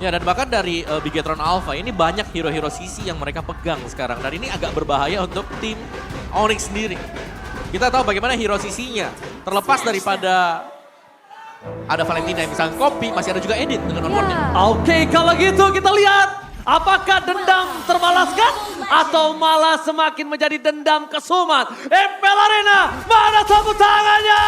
Ya dan bahkan dari Bigetron Alpha ini banyak hero-hero CC yang mereka pegang sekarang. Dan ini agak berbahaya untuk tim Onyx sendiri. Kita tahu bagaimana hero CC-nya. Terlepas daripada ada Valentina yang misalnya copy, masih ada juga Edit dengan onboardnya. Oke, kalau gitu kita lihat apakah dendam terbalaskan atau malah semakin menjadi dendam kesumat. Impel Arena, mana tepuk tangannya?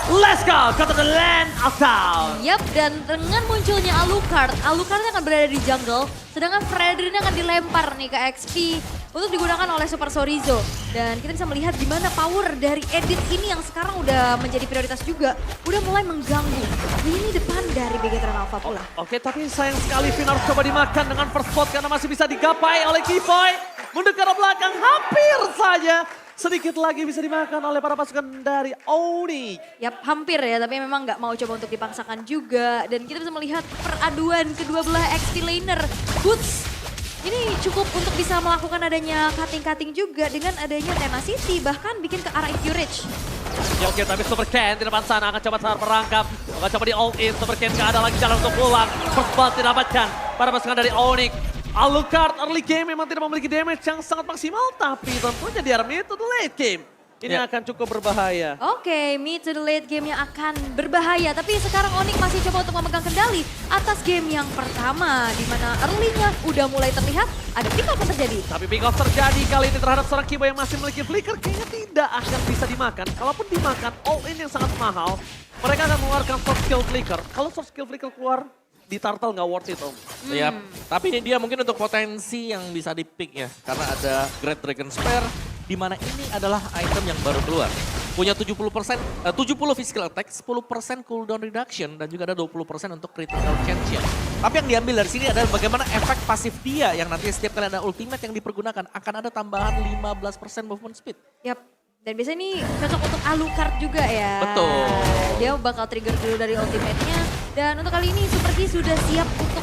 Let's go, go to the land of town. Yap, dan dengan munculnya Alucard akan berada di jungle, sedangkan Fredrin akan dilempar nih ke XP untuk digunakan oleh Super Sorizo. Dan kita bisa melihat gimana power dari Edit ini yang sekarang udah menjadi prioritas juga, udah mulai mengganggu lini depan dari Bigetron Alpha pula. Oke, tapi sayang sekali Vin harus coba dimakan dengan first spot karena masih bisa digapai oleh Kipoy. Mundur ke arah belakang, hampir saja. Sedikit lagi bisa dimakan oleh para pasukan dari Onyx. Yap, hampir ya, tapi memang nggak mau coba untuk dipaksakan juga. Dan kita bisa melihat peraduan kedua belah XP laner. Boots ini cukup untuk bisa melakukan adanya cutting-cutting juga dengan adanya Tenacity, bahkan bikin ke arah Encourage. Oke, tapi Super Ken di depan sana akan coba tahan perangkap. Akan coba di all in, Super Ken gak ada lagi jalan untuk pulang. First blood didapatkan para pasukan dari Onyx. Alucard early game memang tidak memiliki damage yang sangat maksimal, tapi tentunya di arah mid to the late game ini akan cukup berbahaya. Oke, mid to the late game yang akan berbahaya, tapi sekarang Onyx masih coba untuk memegang kendali atas game yang pertama, di mana early-nya udah mulai terlihat ada pick up yang terjadi. Tapi pick off terjadi kali ini terhadap seorang Kibo yang masih memiliki flicker, kayaknya tidak akan bisa dimakan. Kalaupun dimakan, all in yang sangat mahal, mereka akan mengeluarkan soft skill flicker. Kalau soft skill flicker keluar, di turtle nggak worth it, Om. Ya, tapi ini dia mungkin untuk potensi yang bisa di-pick ya. Karena ada Great Dragon Spear, di mana ini adalah item yang baru keluar. Punya 70% 70 physical attack, 10% cooldown reduction, dan juga ada 20% untuk critical chance ya. Tapi yang diambil dari sini adalah bagaimana efek pasif dia yang nanti setiap kali ada ultimate yang dipergunakan akan ada tambahan 15% movement speed. Yap. Dan biasanya ini cocok untuk Alucard juga ya. Betul. Dia bakal trigger dulu dari ultimate-nya. Dan untuk kali ini Super Key sudah siap untuk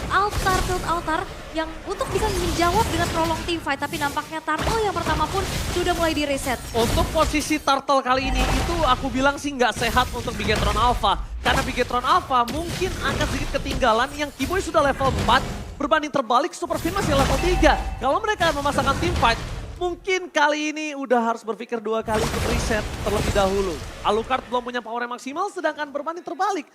field altar yang untuk bisa menjawab dengan prolong team fight. Tapi nampaknya Turtle yang pertama pun sudah mulai di reset. Untuk posisi turtle kali ini itu aku bilang sih nggak sehat untuk Bigetron Alpha. Karena Bigetron Alpha mungkin akan sedikit ketinggalan yang Kiboy sudah level 4. Berbanding terbalik Super Fin masih level 3. Kalau mereka memasangkan team fight, mungkin kali ini udah harus berpikir 2 kali untuk reset terlebih dahulu. Alucard belum punya power yang maksimal, sedangkan berbanding terbalik.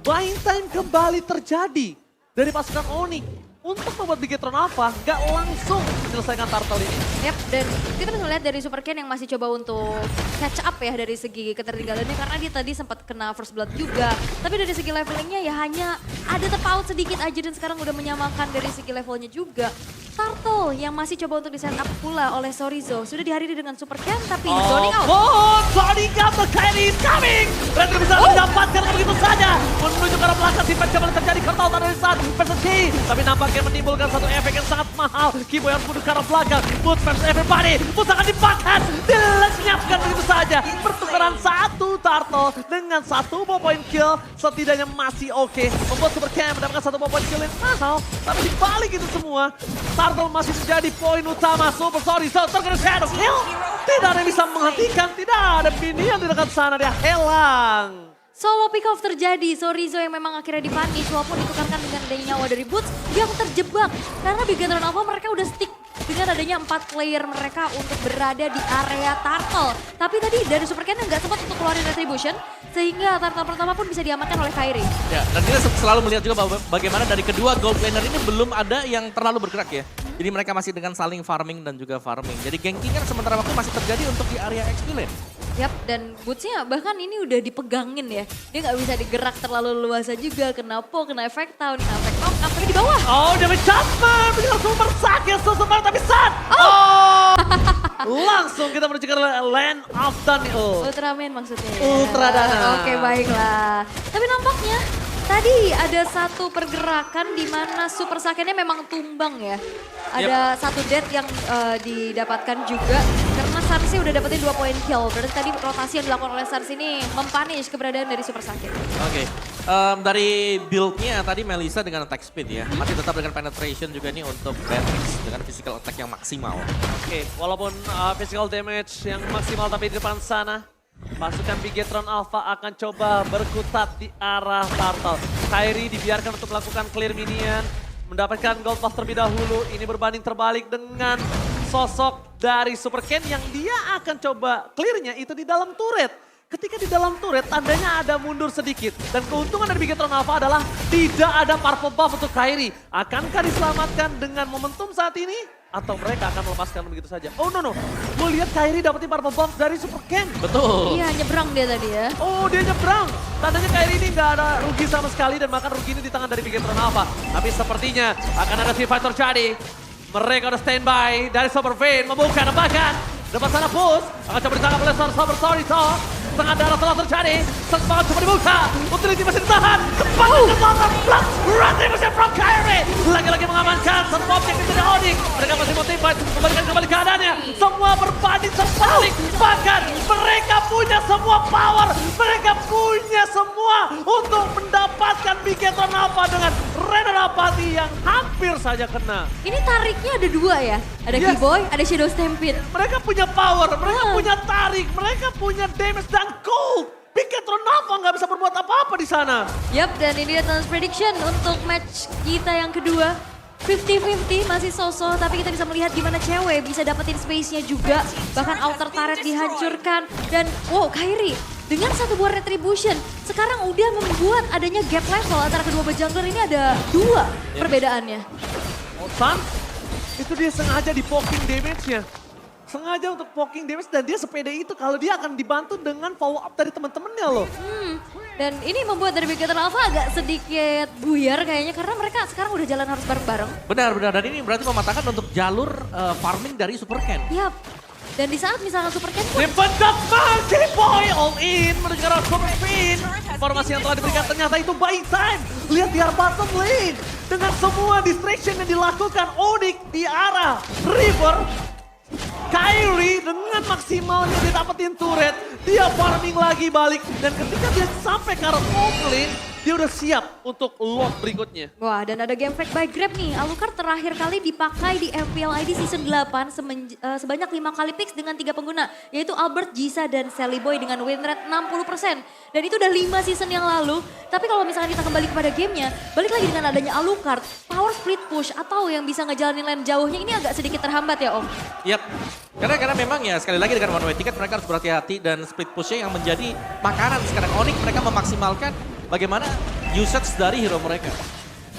Buying time kembali terjadi dari pasukan Onyx untuk membuat Bigetron Alpha nggak langsung menyelesaikan turtle ini. Yap, dan kita bisa lihat dari Super Ken yang masih coba untuk catch up ya dari segi ketertinggalannya karena dia tadi sempat kena first blood juga. Tapi dari segi levelingnya ya hanya ada terpaut sedikit aja dan sekarang udah menyamakan dari segi levelnya juga. Turtle yang masih coba untuk di set up pula oleh Sorizo. Sudah dihadiri dengan Super Ken tapi zoning out. Oh, zoning out, the Kylie is coming! Redri bisa mendapatkan begitu saja. Menuju ke arah belakang, si coba terjadi kartal dari saat versus Ki. Tapi nampaknya menimbulkan satu efek yang sangat mahal. Kibo yang menuju ke arah belakang. Boots versus everybody. Boots akan dipakan. Dilenyapkan begitu saja. Pertukaran satu Turtle dengan satu point kill. Setidaknya masih oke. Membuat Super Ken mendapatkan satu point kill yang mahal. Tapi dibalik itu semua, Turtle masih menjadi poin utama. Super Sorizo terkena shadow kill. Tidak ada yang bisa menghentikan. Tidak ada minion di dekat sana. Dia hilang. Solo pick off terjadi, Sorizo yang memang akhirnya dipunish walaupun ditukarkan dengan adanya nyawa dari Boots yang terjebak. Karena Bigetron Alpha mereka udah stick dengan adanya 4 player mereka untuk berada di area Turtle. Tapi tadi dari Super Ken nggak sempat untuk keluarin Retribution sehingga Turtle pertama pun bisa diamankan oleh Kyrie. Ya, dan kita selalu melihat juga bahwa bagaimana dari kedua gold laner ini belum ada yang terlalu bergerak ya. Jadi mereka masih dengan saling farming dan juga farming. Jadi ganking-nya sementara waktu masih terjadi untuk di area XP lane. Yap, dan Bootsnya bahkan ini udah dipegangin ya. Dia nggak bisa digerak terlalu luasa juga. Kena po, kena efek town, kena efek knock, apalagi di bawah. Oh, damage Jasper, dengan super sakit, super tapi sad. Oh, langsung kita menuju ke Land of Daniel. Ultraman maksudnya. Ultra Dana. Oke, baiklah. Tapi nampaknya tadi ada satu pergerakan di mana Super Saiyan-nya memang tumbang ya. Ada satu death yang didapatkan juga karena Sarsi udah dapetin 2 point kill. Berarti tadi rotasi yang dilakukan oleh Sarsi ini mempunish keberadaan dari Super Saiyan. Oke, dari build-nya tadi Melissa dengan attack speed ya. Masih tetap dengan penetration juga nih untuk Beatrix dengan physical attack yang maksimal. Oke, walaupun physical damage yang maksimal tapi di depan sana, pasukan Bigetron Alpha akan coba berkutat di arah Turtle. Kairi dibiarkan untuk melakukan clear minion. Mendapatkan gold pass terlebih dahulu. Ini berbanding terbalik dengan sosok dari Super Ken yang dia akan coba clearnya itu di dalam turret. Ketika di dalam turret tandanya ada mundur sedikit. Dan keuntungan dari Bigetron Alpha adalah tidak ada purple buff untuk Kairi. Akankah diselamatkan dengan momentum saat ini? Atau mereka akan melepaskan begitu saja? Oh no. Gue lihat Kairi dapetin purple buff dari Super Ken. Betul. Iya, nyebrang dia tadi ya. Oh, dia nyebrang. Tandanya Kairi ini nggak ada rugi sama sekali dan bahkan rugi ini di tangan dari Bigetron Alpha. Tapi sepertinya akan ada team fight terjadi. Mereka udah standby dari Super Vein membuka tembakan. Depan sana push. Akan coba ditangkap oleh Super Sorito. Setengah darah telah terjadi. Semangat coba dibuka. Utility masih ditahan. Cepat ke belakang. Blast. Retribution from Kairi. Lagi-lagi mengamankan satu objek itu dari Onyx. Mereka masih motivat. Kembalikan kembali keadaannya. Semua berbanding terbalik. Bahkan mereka punya semua power. Mereka punya semua untuk mendapatkan Bigetron Alpha dengan Renan Apathy yang hampir saja kena. Ini tariknya ada dua ya. Ada Yes. Keyboy, ada Shadow Stampede. Mereka punya power, mereka punya tarik, mereka punya damage dan gold. Bigetron Alpha nggak bisa berbuat apa-apa di sana. Yap, dan ini adalah prediction untuk match kita yang kedua. 50-50 masih sosok, tapi kita bisa melihat gimana cewek bisa dapetin space-nya juga. Bahkan outer turret dihancurkan. Dan wow, Kairi dengan satu buah retribution sekarang udah membuat adanya gap level antara kedua bejangler ini ada dua perbedaannya. Oh, San, itu dia sengaja di poking damage-nya. Sengaja untuk poking damage dan dia sepede itu kalau dia akan dibantu dengan follow up dari teman-temannya loh. Dan ini membuat dari Bigetron Alpha agak sedikit buyar kayaknya karena mereka sekarang udah jalan harus bareng-bareng. Benar. Dan ini berarti mematahkan untuk jalur farming dari Super Ken. Yap. Dan di saat misalnya Super Ken pun Dipendak Monkey Boy all in menuju ke arah Super Fin. Informasi yang telah diberikan ternyata itu buying time. Lihat di arah bottom lane. Dengan semua distraction yang dilakukan Onyx di arah River. Kairi dengan maksimalnya dia dapetin turret. Dia farming lagi balik. Dan ketika dia sampai ke arah top lane, dia udah siap untuk lot berikutnya. wah, dan ada game fake by Grab nih. Alucard terakhir kali dipakai di FPL ID Season 8 sebanyak 5 kali picks dengan 3 pengguna. Yaitu Albert, Jisa, dan Sally Boy dengan win rate 60%. Dan itu udah 5 season yang lalu. Tapi kalau misalnya kita kembali kepada gamenya, balik lagi dengan adanya Alucard, power split push atau yang bisa ngejalanin lane jauhnya ini agak sedikit terhambat ya Om. Yap. Karena memang ya sekali lagi dengan one way ticket mereka harus berhati-hati dan split pushnya yang menjadi makanan sekarang. Onyx mereka memaksimalkan bagaimana usage dari hero mereka.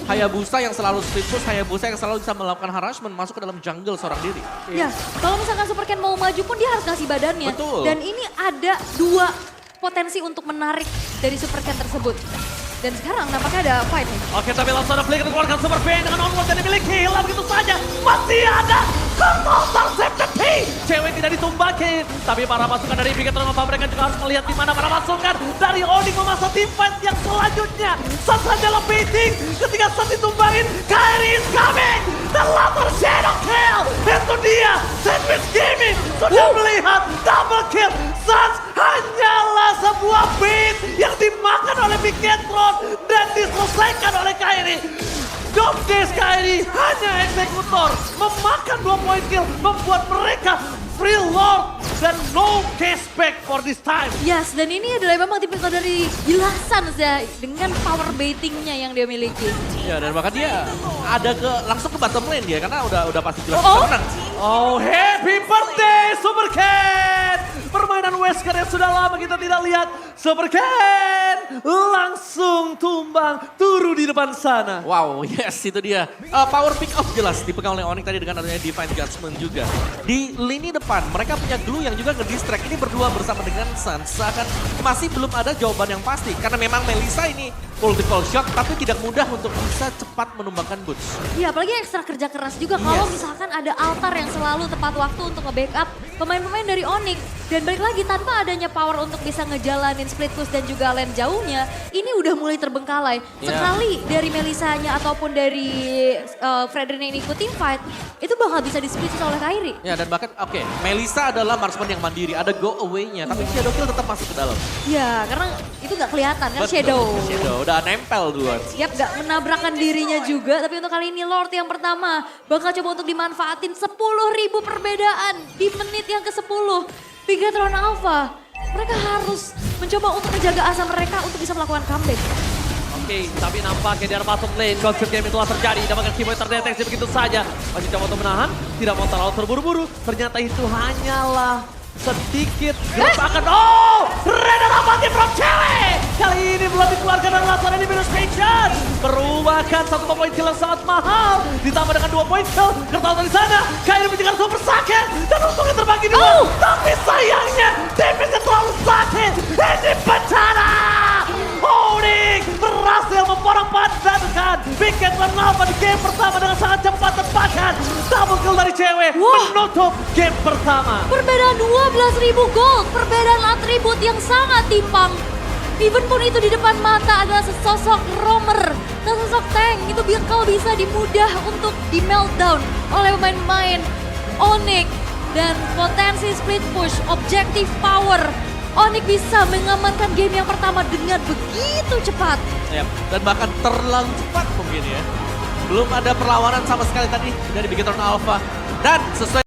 Hayabusa yang selalu split push, Hayabusa yang selalu bisa melakukan harassment masuk ke dalam jungle seorang diri. Ya, kalau misalkan Super Ken mau maju pun dia harus ngasih badannya. Betul. Dan ini ada 2 potensi untuk menarik dari Super Ken tersebut. Dan sekarang nampaknya ada fight nih. Oke, tapi langsung ada flicker dikeluarkan Super Vein dengan onward yang dimiliki. Hilang begitu saja. Masih ada total safety. Cewek tidak ditumbakin. Tapi para pasukan dari Bigetron Alpha mereka juga harus melihat di mana para pasukan dari Onyx memasang team fight yang selanjutnya. Sat saja lepiting. Ketika Sat ditumbangin, Kairi is coming. The latter shadow kill. Itu dia. Sandwich Gaming sudah melihat double kill. Sat hanyalah sebuah beat yang dimakan oleh Bigetron dan diselesaikan oleh Kairi. Job desk Kairi hanya eksekutor. Memakan 2 point kill membuat mereka free lord dan no cashback for this time. Yes, dan ini adalah memang tipikal dari jelasan ya dengan power baitingnya yang dia miliki. Ya dan bahkan dia ada langsung ke bottom lane dia karena udah pasti jelas Oh. menang. Oh, happy birthday Super Ken! Permainan Wesker yang sudah lama kita tidak lihat. Super Ken langsung tumbang turun di depan sana. Wow, yes itu dia. Power pick off jelas dipegang oleh Onyx tadi dengan adanya Divine Judgment juga. Di lini depan mereka punya glue yang juga nge-distract. Ini berdua bersama dengan Sans. Seakan masih belum ada jawaban yang pasti. Karena memang Melissa ini multiple shot tapi tidak mudah untuk bisa cepat menumbangkan Boots. Iya, apalagi ekstra kerja keras juga kalau misalkan ada altar yang selalu tepat waktu untuk nge-backup pemain-pemain dari Onyx. Dan balik lagi tanpa adanya power untuk bisa ngejalanin split push dan juga lane jauhnya, ini udah mulai terbengkalai. Sekali dari Melissanya ataupun dari Fredrin yang ikutin fight, itu bakal bisa di-split oleh Kairi. Ya dan bahkan oke, Melissa adalah marksman yang mandiri, ada go away-nya tapi Shadow Kill tetap masuk ke dalam. Ya, karena itu gak kelihatan kan Betul, Shadow. Shadow udah nempel duluan. Siap gak menabrakkan dirinya juga, tapi untuk kali ini Lord yang pertama bakal coba untuk dimanfaatin 10.000 perbedaan di menit yang ke-10. Bigetron Alpha, mereka harus mencoba untuk menjaga asa mereka untuk bisa melakukan comeback. Oke, Oke, tapi nampaknya dia masuk lane. Confuse game telah terjadi. Dapatkan Keyboy terdeteksi begitu saja. Masih coba untuk menahan. Tidak mau terlalu terburu-buru. Ternyata itu hanyalah sedikit gerakan. Oh! Reda dapatnya from cewek! Kali ini belum dikeluarkan dan langsung ini minus station. Merupakan 1 poin kill yang sangat mahal. Ditambah dengan 2 poin kill. Kertas dari sana. Kairi menjaga super sakit. Dan untungnya terbagi dua. Tapi sayangnya damage-nya terlalu sakit. Ini bencana! Onyx berhasil memporak-pandankan Wicked Alpha di game pertama dengan sangat cepat tepakan. Double kill dari cewek menutup game pertama. Perbedaan 12.000 gold, perbedaan atribut yang sangat timpang. Even pun itu di depan mata adalah sesosok roamer, sesosok tank, itu bakal bisa dimudah untuk di meltdown oleh pemain-pemain Onyx. Dan potensi split push, objective power, Onyx bisa mengamankan game yang pertama dengan begitu cepat. Ya, dan bahkan terlalu cepat mungkin ya. Belum ada perlawanan sama sekali tadi dari Bigetron Alpha. Dan sesuai